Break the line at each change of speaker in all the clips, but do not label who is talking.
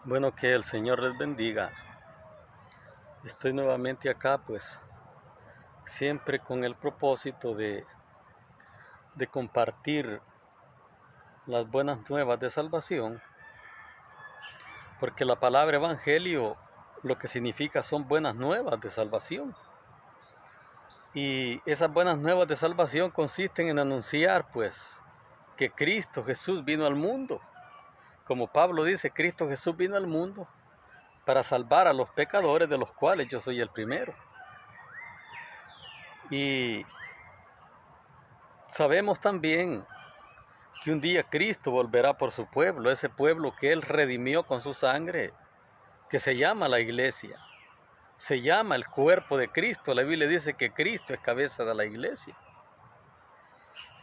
Bueno, que el Señor les bendiga. Estoy nuevamente acá, pues, siempre con el propósito de compartir las buenas nuevas de salvación, porque la palabra evangelio lo que significa son buenas nuevas de salvación. Y esas buenas nuevas de salvación consisten en anunciar, pues, que Cristo Jesús vino al mundo. Como Pablo dice, Cristo Jesús vino al mundo para salvar a los pecadores, de los cuales yo soy el primero. Y sabemos también que un día Cristo volverá por su pueblo, ese pueblo que Él redimió con su sangre, que se llama la iglesia, se llama el cuerpo de Cristo. La Biblia dice que Cristo es cabeza de la iglesia.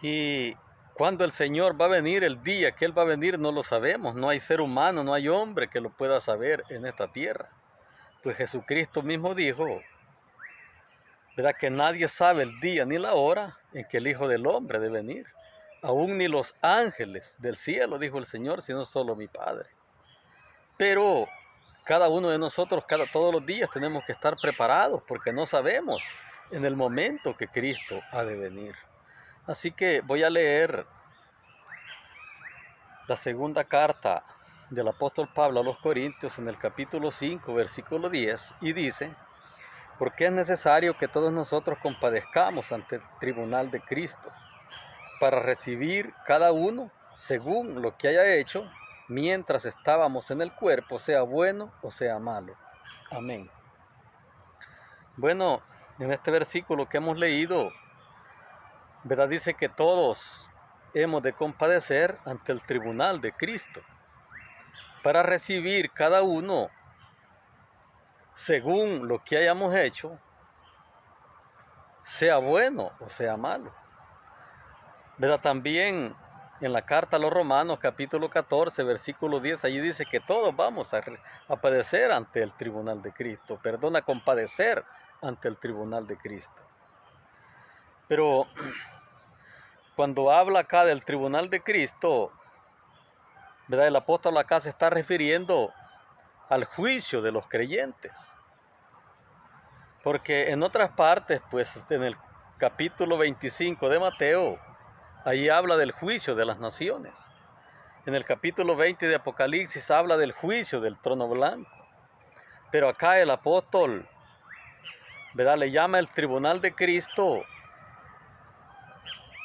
Y cuando el Señor va a venir, el día que Él va a venir, no lo sabemos. No hay ser humano, no hay hombre que lo pueda saber en esta tierra. Pues Jesucristo mismo dijo, ¿verdad?, que nadie sabe el día ni la hora en que el Hijo del Hombre debe venir. Aún ni los ángeles del cielo, dijo el Señor, sino solo mi Padre. Pero cada uno de nosotros, todos los días tenemos que estar preparados porque no sabemos en el momento que Cristo ha de venir. Así que voy a leer la segunda carta del apóstol Pablo a los Corintios en el capítulo 5, versículo 10, y dice: porque es necesario que todos nosotros compadezcamos ante el tribunal de Cristo, para recibir cada uno según lo que haya hecho mientras estábamos en el cuerpo, sea bueno o sea malo. Amén. Bueno, en este versículo que hemos leído, ¿verdad?, dice que todos hemos de compadecer ante el tribunal de Cristo, para recibir cada uno según lo que hayamos hecho, sea bueno o sea malo. ¿Verdad? También en la carta a los Romanos, capítulo 14, versículo 10, allí dice que todos vamos a padecer ante el tribunal de Cristo. Perdona, compadecer ante el tribunal de Cristo. Pero cuando habla acá del tribunal de Cristo, ¿verdad?, el apóstol acá se está refiriendo al juicio de los creyentes. Porque en otras partes, pues en el capítulo 25 de Mateo, ahí habla del juicio de las naciones. En el capítulo 20 de Apocalipsis habla del juicio del trono blanco. Pero acá el apóstol, ¿verdad?, le llama el tribunal de Cristo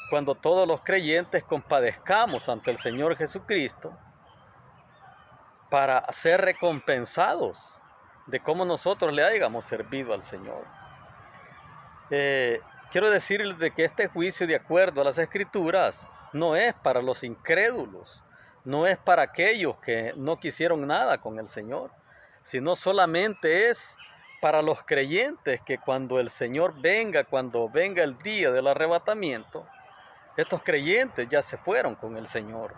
cuando todos los creyentes compadezcamos ante el Señor Jesucristo para ser recompensados de cómo nosotros le hayamos servido al Señor. Quiero decirles de que este juicio, de acuerdo a las Escrituras, no es para los incrédulos, no es para aquellos que no quisieron nada con el Señor, sino solamente es para los creyentes que cuando el Señor venga, cuando venga el día del arrebatamiento, estos creyentes ya se fueron con el Señor.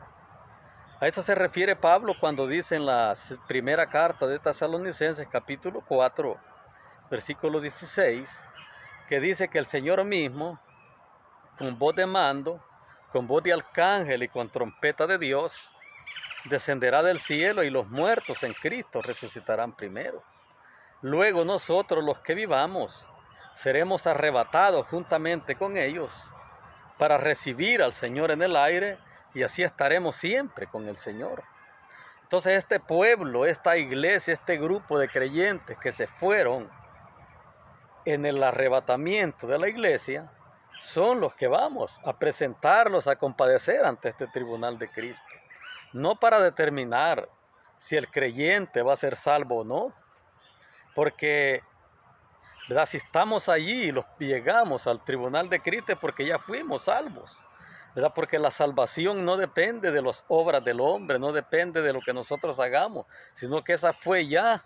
A eso se refiere Pablo cuando dice en la primera carta de Tesalonicenses, capítulo 4, versículo 16, que dice que el Señor mismo, con voz de mando, con voz de arcángel y con trompeta de Dios, descenderá del cielo, y los muertos en Cristo resucitarán primero. Luego nosotros, los que vivamos, seremos arrebatados juntamente con ellos para recibir al Señor en el aire, y así estaremos siempre con el Señor. Entonces este pueblo, esta iglesia, este grupo de creyentes que se fueron en el arrebatamiento de la iglesia, son los que vamos a presentarlos, a compadecer ante este tribunal de Cristo. No para determinar si el creyente va a ser salvo o no, porque, ¿verdad?, si estamos allí y llegamos al tribunal de Cristo es porque ya fuimos salvos, ¿verdad? Porque la salvación no depende de las obras del hombre, no depende de lo que nosotros hagamos, sino que esa fue ya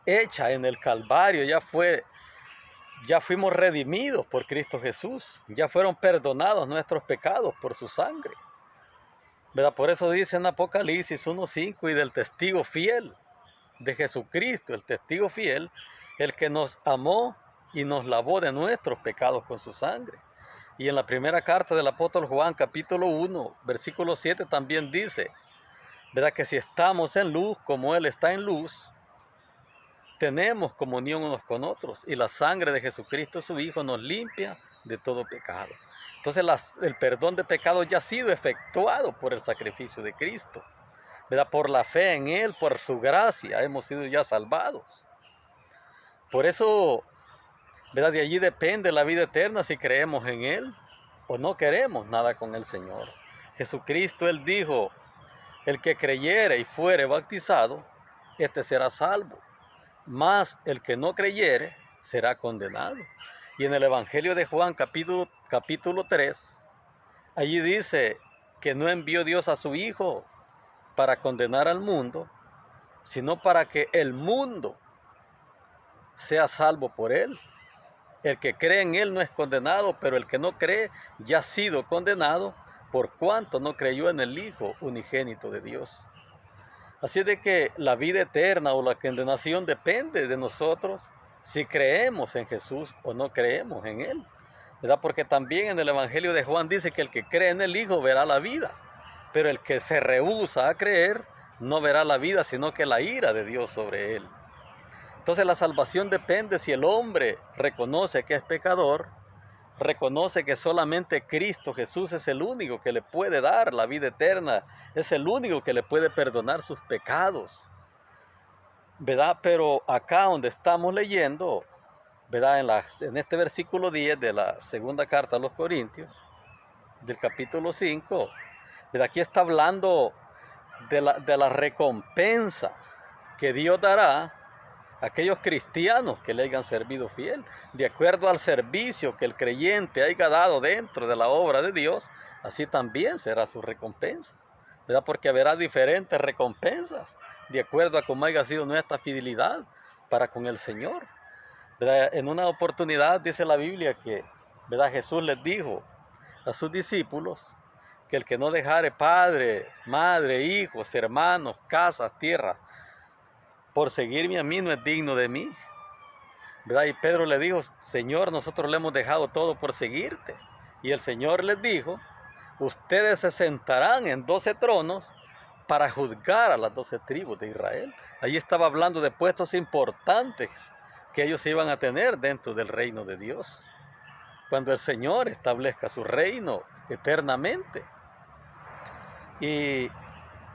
hecha en el Calvario, ya fuimos redimidos por Cristo Jesús, ya fueron perdonados nuestros pecados por su sangre, ¿verdad? Por eso dice en Apocalipsis 1:5, y del testigo fiel de Jesucristo, el testigo fiel, el que nos amó y nos lavó de nuestros pecados con su sangre. Y en la primera carta del apóstol Juan, capítulo 1, versículo 7, también dice ¿verdad? Que si estamos en luz como Él está en luz, tenemos comunión unos con otros y la sangre de Jesucristo su Hijo nos limpia de todo pecado. Entonces el perdón de pecados ya ha sido efectuado por el sacrificio de Cristo, ¿verdad? Por la fe en Él, por su gracia, hemos sido ya salvados. Por eso, ¿verdad? De allí depende la vida eterna si creemos en Él o no queremos nada con el Señor. Jesucristo, Él dijo, el que creyere y fuere bautizado, este será salvo. Mas el que no creyere será condenado. Y en el Evangelio de Juan capítulo 3, allí dice que no envió Dios a su Hijo para condenar al mundo, sino para que el mundo sea salvo por él. El que cree en él no es condenado, pero el que no cree ya ha sido condenado por cuanto no creyó en el Hijo unigénito de Dios. Así de que la vida eterna o la condenación depende de nosotros si creemos en Jesús o no creemos en Él, ¿verdad? Porque también en el Evangelio de Juan dice que el que cree en el Hijo verá la vida, pero el que se rehúsa a creer no verá la vida, sino que la ira de Dios sobre él. Entonces la salvación depende si el hombre reconoce que es pecador, reconoce que solamente Cristo Jesús es el único que le puede dar la vida eterna, es el único que le puede perdonar sus pecados, ¿verdad? Pero acá donde estamos leyendo, ¿verdad? En este versículo 10 de la segunda carta a los Corintios, del capítulo 5, ¿verdad? Aquí está hablando de la recompensa que Dios dará a aquellos cristianos que le hayan servido fiel, de acuerdo al servicio que el creyente haya dado dentro de la obra de Dios, así también será su recompensa, ¿verdad? Porque habrá diferentes recompensas de acuerdo a cómo haya sido nuestra fidelidad para con el Señor, ¿verdad? En una oportunidad dice la Biblia que, ¿verdad? Jesús les dijo a sus discípulos que el que no dejare padre, madre, hijos, hermanos, casas, tierras, por seguirme a mí no es digno de mí, ¿verdad? Y Pedro le dijo, Señor, nosotros le hemos dejado todo por seguirte. Y el Señor les dijo, ustedes se sentarán en 12 tronos para juzgar a las 12 tribus de Israel. Allí estaba hablando de puestos importantes que ellos iban a tener dentro del reino de Dios, cuando el Señor establezca su reino eternamente. Y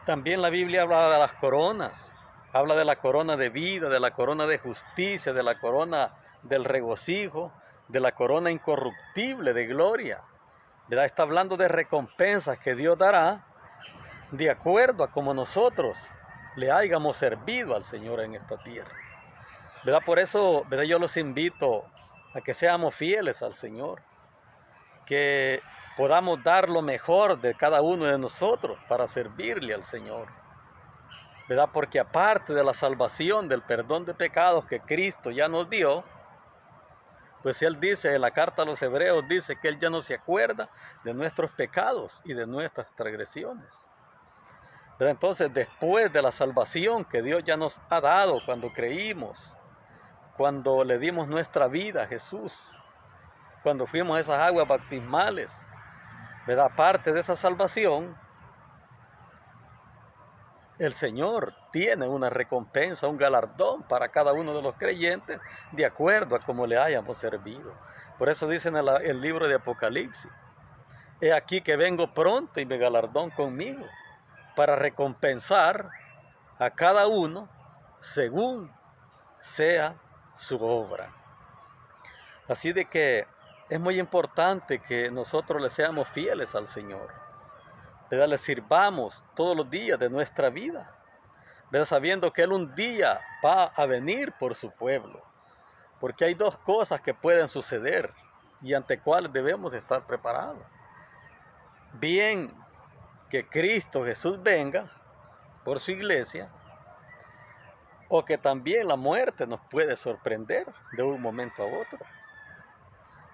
también la Biblia habla de las coronas, habla de la corona de vida, de la corona de justicia, de la corona del regocijo, de la corona incorruptible de gloria, ¿verdad? Está hablando de recompensas que Dios dará de acuerdo a como nosotros le hayamos servido al Señor en esta tierra, ¿verdad? Por eso, ¿verdad? Yo los invito a que seamos fieles al Señor, que podamos dar lo mejor de cada uno de nosotros para servirle al Señor, ¿verdad? Porque aparte de la salvación, del perdón de pecados que Cristo ya nos dio, pues Él dice en la carta a los Hebreos, dice que Él ya no se acuerda de nuestros pecados y de nuestras transgresiones, ¿verdad? Entonces, después de la salvación que Dios ya nos ha dado cuando creímos, cuando le dimos nuestra vida a Jesús, cuando fuimos a esas aguas bautismales, ¿verdad? Aparte de esa salvación, el Señor tiene una recompensa, un galardón para cada uno de los creyentes de acuerdo a cómo le hayamos servido. Por eso dice en el libro de Apocalipsis, he aquí que vengo pronto y mi galardón conmigo para recompensar a cada uno según sea su obra. Así de que es muy importante que nosotros le seamos fieles al Señor, ¿verdad? Le sirvamos todos los días de nuestra vida, ¿verdad? Sabiendo que Él un día va a venir por su pueblo, porque hay dos cosas que pueden suceder y ante cuáles debemos estar preparados. Bien, que Cristo Jesús venga por su iglesia, o que también la muerte nos puede sorprender de un momento a otro,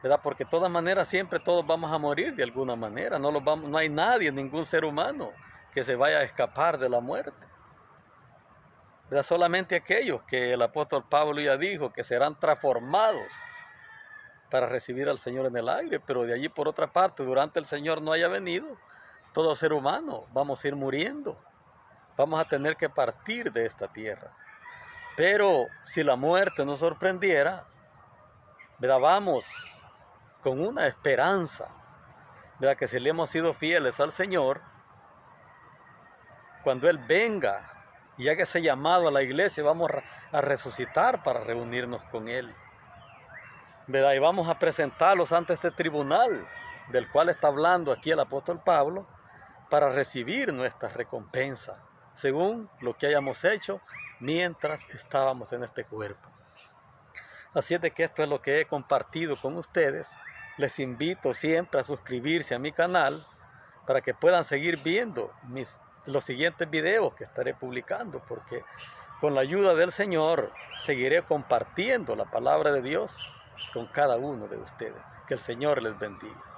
¿verdad? Porque de todas maneras siempre todos vamos a morir de alguna manera, no hay nadie, ningún ser humano que se vaya a escapar de la muerte, ¿verdad? Solamente aquellos que el apóstol Pablo ya dijo que serán transformados para recibir al Señor en el aire, pero de allí por otra parte, durante el Señor no haya venido, todo ser humano vamos a ir muriendo, vamos a tener que partir de esta tierra. Pero si la muerte nos sorprendiera, ¿verdad? Vamos con una esperanza, ¿verdad? Que si le hemos sido fieles al Señor, cuando Él venga y haga ese llamado a la iglesia, vamos a resucitar para reunirnos con Él, ¿verdad? Y vamos a presentarlos ante este tribunal del cual está hablando aquí el apóstol Pablo, para recibir nuestra recompensa, según lo que hayamos hecho mientras estábamos en este cuerpo. Así es de que esto es lo que he compartido con ustedes. Les invito siempre a suscribirse a mi canal para que puedan seguir viendo los siguientes videos que estaré publicando, porque con la ayuda del Señor seguiré compartiendo la palabra de Dios con cada uno de ustedes. Que el Señor les bendiga.